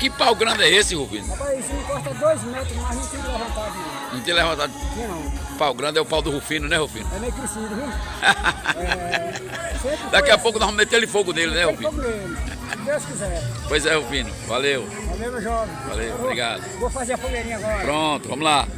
Que pau grande é esse, Rufino? Rapaz, isso encosta 2 metros, mas não fica levantado não. Não tem levantado. Não. Pau grande é o pau do Rufino, né, Rufino? É meio crescido, viu? Daqui a pouco nós vamos meter ele fogo nele, né, Rufino? Fogo nele, se Deus quiser. Pois é, Rufino. Valeu. Valeu, meu jovem. Valeu, obrigado. Vou fazer a fogueirinha agora. Pronto, vamos lá.